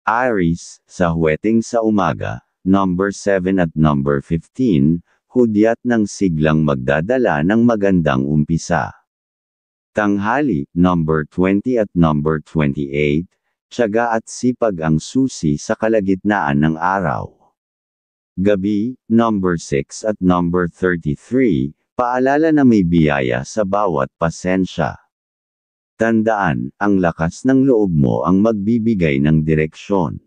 Aries, sa huweteng sa umaga, number 7 at number 15, hudyat ng siglang magdadala ng magandang umpisa. Tanghali, number 20 at number 28, tiyaga at sipag ang susi sa kalagitnaan ng araw. Gabi, number 6 at number 33, paalala na may biyaya sa bawat pasensya. Tandaan, ang lakas ng loob mo ang magbibigay ng direksyon.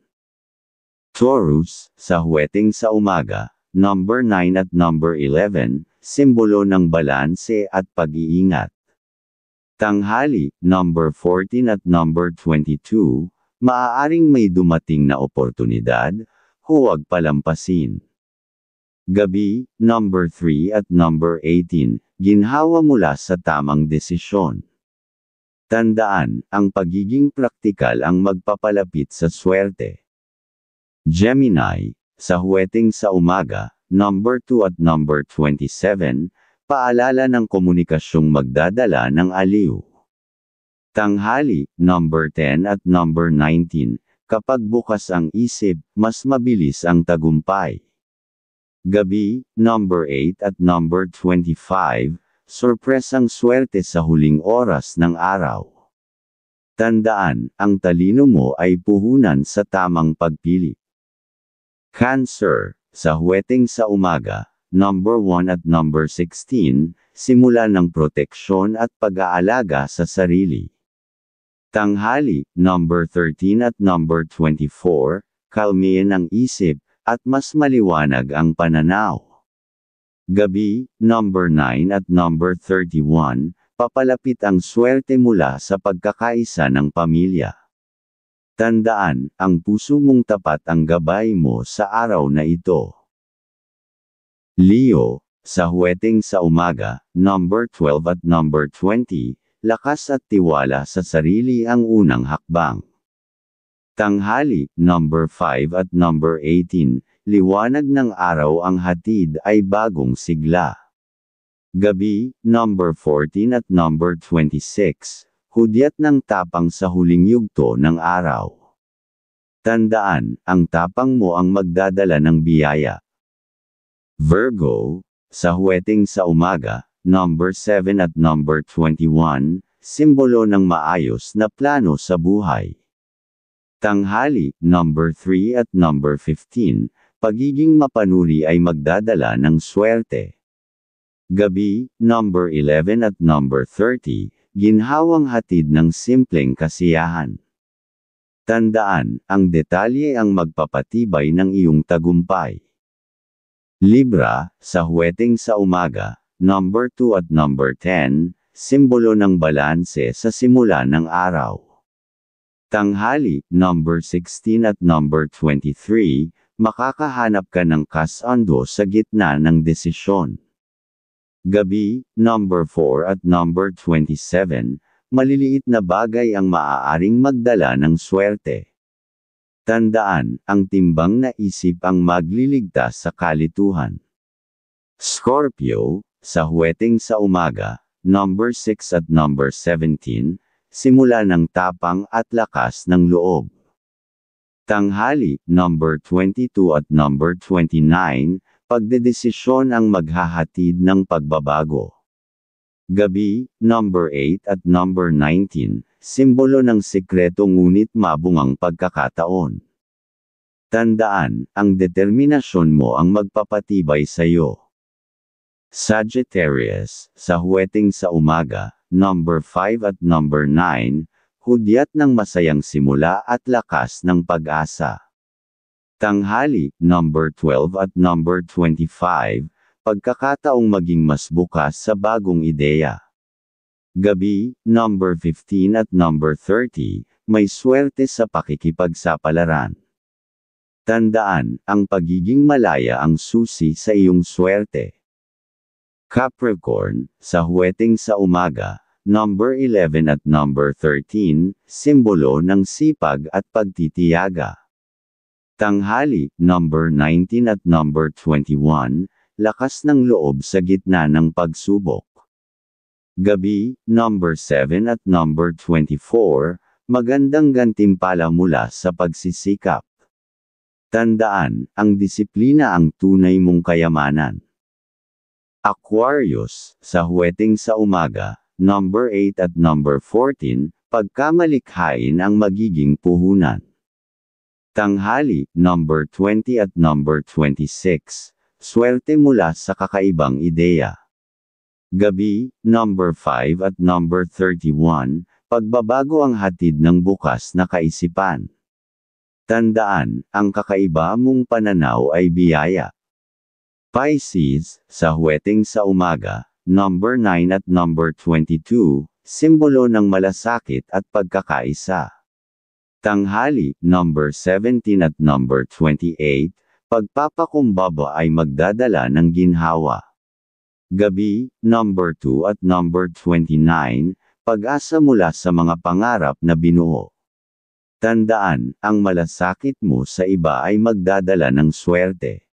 Taurus, sa huweteng sa umaga, number 9 at number 11, simbolo ng balanse at pag-iingat. Tanghali, number 14 at number 22, maaaring may dumating na oportunidad, huwag palampasin. Gabi, number 3 at number 18, ginhawa mula sa tamang desisyon. Tandaan, ang pagiging praktikal ang magpapalapit sa swerte. Gemini, sa huweteng sa umaga, number 2 at number 27, paalala ng komunikasyong magdadala ng aliw. Tanghali, number 10 at number 19, kapag bukas ang isip, mas mabilis ang tagumpay. Gabi, number 8 at number 25, sorpresang swerte sa huling oras ng araw. Tandaan, ang talino mo ay puhunan sa tamang pagpili. Cancer, sa huweteng sa umaga, number 1 at number 16, simula ng proteksyon at pag-aalaga sa sarili. Tanghali, number 13 at number 24, kalmihin ang isip, at mas maliwanag ang pananaw. Gabi, number 9 at number 31, papalapit ang swerte mula sa pagkakaisa ng pamilya. Tandaan, ang puso mong tapat ang gabay mo sa araw na ito. Leo, sa huweteng sa umaga, number 12 at number 20, lakas at tiwala sa sarili ang unang hakbang. Tanghali, number 5 at number 18, liwanag ng araw ang hatid ay bagong sigla. Gabi, number 14 at number 26, hudyat ng tapang sa huling yugto ng araw. Tandaan, ang tapang mo ang magdadala ng biyaya. Virgo, sa huweteng sa umaga, number 7 at number 21, simbolo ng maayos na plano sa buhay. Tanghali, number 3 at number 15, pagiging mapanuri ay magdadala ng swerte. Gabi, number 11 at number 30, ginhawang hatid ng simpleng kasiyahan. Tandaan, ang detalye ang magpapatibay ng iyong tagumpay. Libra, sa huweteng sa umaga, number 2 at number 10, simbolo ng balanse sa simula ng araw. Tanghali, number 16 at number 23, makakahanap ka ng kasundo sa gitna ng desisyon. Gabi, number 4 at number 27, maliliit na bagay ang maaaring magdala ng swerte. Tandaan, ang timbang na isip ang magliligtas sa kalituhan. Scorpio, sa huweteng sa umaga, number 6 at number 17, simula ng tapang at lakas ng loob. Tanghali, number 22 at number 29, pagdedesisyon ang maghahatid ng pagbabago. Gabi, number 8 at number 19, simbolo ng sikreto ngunit mabungang pagkakataon. Tandaan, ang determinasyon mo ang magpapatibay sa iyo. Sagittarius, sa huweteng sa umaga, number 5 at number 9, hudyat ng masayang simula at lakas ng pag-asa. Tanghali, number 12 at number 25, pagkakataong maging mas bukas sa bagong ideya. Gabi, number 15 at number 30, may swerte sa pakikipagsapalaran. Tandaan, ang pagiging malaya ang susi sa iyong swerte. Capricorn, sa huweteng sa umaga, number 11 at number 13, simbolo ng sipag at pagtitiyaga. Tanghali, number 19 at number 21, lakas ng loob sa gitna ng pagsubok. Gabi, number 7 at number 24, magandang gantimpala mula sa pagsisikap. Tandaan, ang disiplina ang tunay mong kayamanan. Aquarius, sa huweting sa umaga, number 8 at number 14, pagkamalikhain ang magiging puhunan. Tanghali, number 20 at number 26, swerte mula sa kakaibang ideya. Gabi, number 5 at number 31, pagbabago ang hatid ng bukas na kaisipan. Tandaan, ang kakaiba mong pananaw ay biyaya. Pisces, sa huweting sa umaga, number 9 at number 22, simbolo ng malasakit at pagkakaisa. Tanghali, number 17 at number 28, pagpapakumbaba ay magdadala ng ginhawa. Gabi, number 2 at number 29, pag-asa mula sa mga pangarap na binuo. Tandaan, ang malasakit mo sa iba ay magdadala ng swerte.